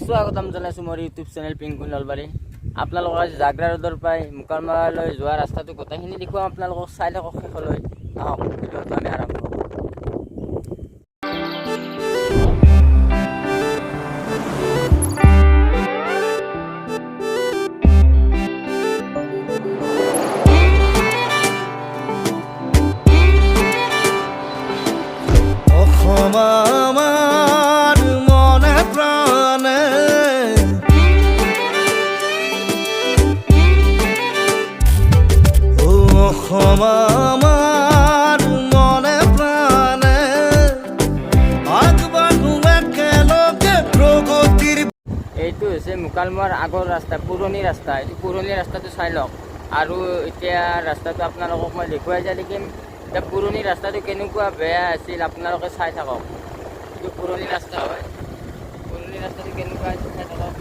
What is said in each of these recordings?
স্বাগতম জনাইছোঁ মোৰ ইউটিউব চেনেল পিংকু নলবাৰী। আপোনালোকক আজি জাগ্ৰা ৰোডৰ পৰাই মুকালমাৰলৈ যোৱা ৰাস্তাটো গোটেইখিনি দেখুৱাম। আপোনালোকক চাই থাকক শেষলৈ। আহক ভিডিঅ'টো আমি আৰম্ভ কৰোঁ। এইটো হৈছে মুকালমাৰ আগৰ ৰাস্তা, পুৰণি ৰাস্তা। এইটো পুৰণি ৰাস্তাটো চাই লওক। আৰু এতিয়া ৰাস্তাটো আপোনালোকক মই দেখুৱাই যাই দেখিম। এতিয়া পুৰণি ৰাস্তাটো কেনেকুৱা বেয়া আছিল আপোনালোকে চাই থাকক। এইটো পুৰণি ৰাস্তা হয়। পুৰণি ৰাস্তাটো কেনেকুৱা আছিল চাই থাকক।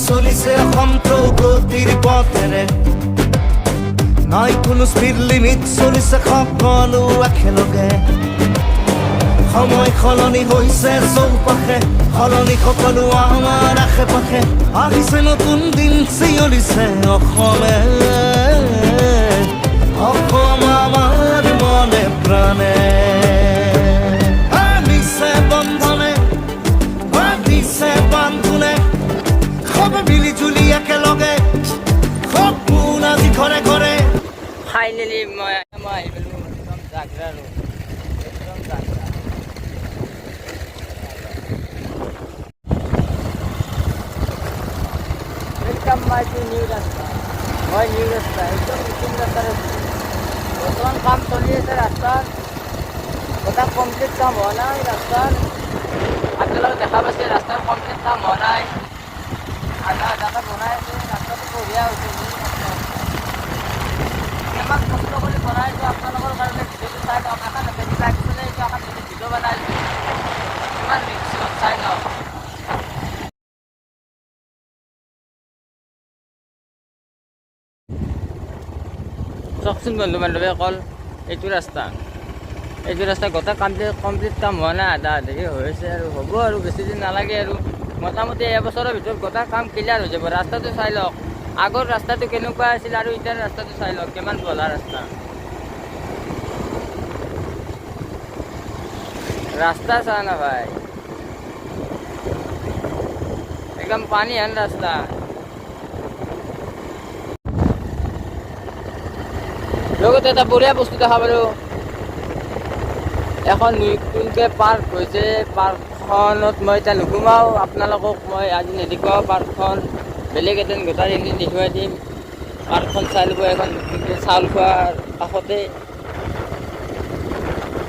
চলিছে অসম প্ৰগতিৰ পথেৰে, নাই কোনো স্পীড লিমিট, চলিছে সকলো একেলগে। সময় সলনি হৈছে চৌপাশে, সলনি সকলো আমাৰ আশে পাশে। আহিছে নতুন দিন, চিঞৰিছে অসমে। অসম আমাৰ মনে প্ৰাণে, আনিছে বন্ধনে, বান্ধিছে বান্ধোনে। মিলি জুলি একেলগে সপোন আজি ঘৰে ঘৰে। ফাইনেলি মই আহি গ'লোঁ একদম জাগ্ৰা ৰোড। একদম জাগ্ৰা একদম মাইটো নিউ ৰাস্তা হয়। নিউ ৰাস্তা একদম নতুন ৰাস্তাৰে বৰ্তমান কাম চলি আছে ৰাস্তাৰ। গোটা কমপ্লিট কাম হোৱা নাই ৰাস্তাৰ। আপোনালোকে দেখা পাইছে ৰাস্তাৰ কমপ্লিট কাম হোৱা নাই। আধা আধাকে বনাই আছে। ৰাস্তাটো বঢ়িয়া হৈছে। ইমান কষ্ট কৰি বনাইছোঁ আপোনালোকৰ কাৰণে। ভিডিঅ'টো চাই লওক। এখন বেছি লাগিছিলে এইটো এখন ভিডিঅ' বনাইছোঁ। ইমান ৰিক্সত চাই লওক। চাওকচোন বন্ধু বান্ধৱী অকল এইটো ৰাস্তা গোটেই কমপ্লিট কাম হোৱা নাই। আধা আধিকে হৈছে আৰু হ'ব আৰু বেছি দিন নালাগে আৰু। মোটামুটি এবছৰৰ ভিতৰত গোটেই কাম ক্লিয়াৰ হৈ যাব। ৰাস্তাটো চাই লওক। আগৰ ৰাস্তাটো কেনেকুৱা আছিল আৰু এতিয়াৰ ৰাস্তাটো চাই লওক কিমান বহল ৰাস্তা। ৰাস্তা চা না ভাই, একদম পানী হেন ৰাস্তা। লগতে এটা বঢ়িয়া বস্তু দেখা পালোঁ। এখন নতুনকৈ পাৰ্ক হৈছে। পাৰ্কখনত মই এতিয়া নোসোমাওঁ। আপোনালোকক মই আজি নেদেখুৱাওঁ পাৰ্কখন। বেলেগ এদিন গোটেইখিনি দেখুৱাই দিম। পাৰ্কখন চাই ল'ব। এখন নতুনকৈ চাউল খোৱাৰ কাষতে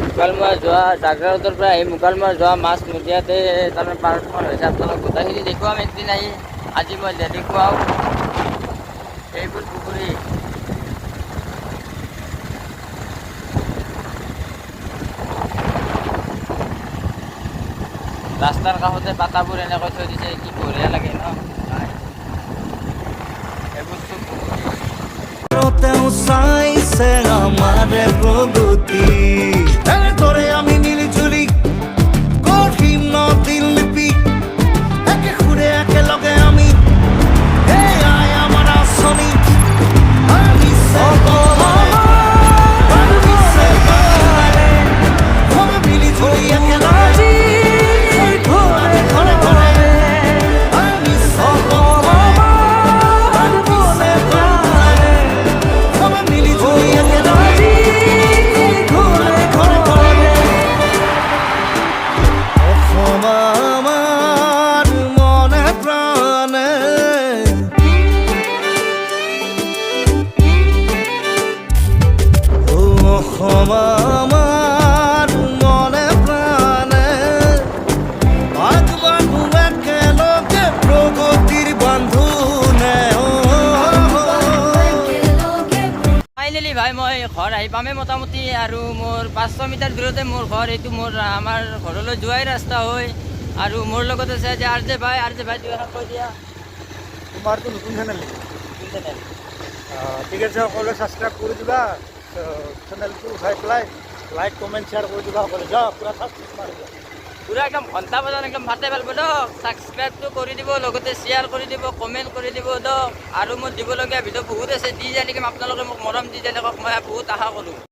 মুকালমাৰ যোৱা জাগ্ৰা ৰোডৰ পৰা আহি মুকালমাৰ যোৱা মাছ মজিয়াতে তাৰমানে পাৰ্কখন হৈছে। আপোনালোক গোটেইখিনি দেখুৱাম একদিন আহি। আজি মই নেদেখুৱাওঁ। এইবোৰ পুখুৰী ৰাস্তাৰ কাষতে পাতাবোৰ এনেকৈ থৈ দিছে। কি বঢ়িয়া লাগে ন। তেওঁ চাইছে আমাৰে প্ৰগতি, এনেদৰে আমি মিলি জুলি গঢ়িম নতুন লিপি। একে সুৰে একেলগে আমি, এয়াই আমাৰ আঁচনি। আনিছে মিলি জুলি একেলগে ঘৰে ঘৰে। আহি পামেই মোটামুটি আৰু মোৰ 500 মিটাৰ দূৰতে মোৰ ঘৰ। এইটো মোৰ আমাৰ ঘৰলৈ যোৱাই ৰাস্তা হয়। আৰু মোৰ লগত আছে যে আৰ জে ভাই দুই এষাৰ কৈ দিয়া। তোমাৰতো নতুন চেনেল নেকি? কোন চেনেল? ঠিক আছে, সকলোৱে ছাবস্ক্ৰাইব কৰি দিবা, চেনেলটো উঠাই পেলাই লাইক কমেণ্ট শ্বেয়াৰ কৰি দিবা সকলোৱে। যাওক পূৰা ছাবস্ক্ৰাইব মাৰি দিয়া। পুৰা একদম ঘণ্টা বজাত একদম ভাতে পেলাব দিয়ক। ছাবস্ক্ৰাইবটো কৰি দিব, লগতে শ্বেয়াৰ কৰি দিব, কমেণ্ট কৰি দিব দিয়ক। আৰু মোৰ দিবলগীয়া ভিডিঅ' বহুত আছে, দি যাই থাকিম। আপোনালোকে মোক মৰম দি যাই থাকক, মই বহুত আশা কৰোঁ।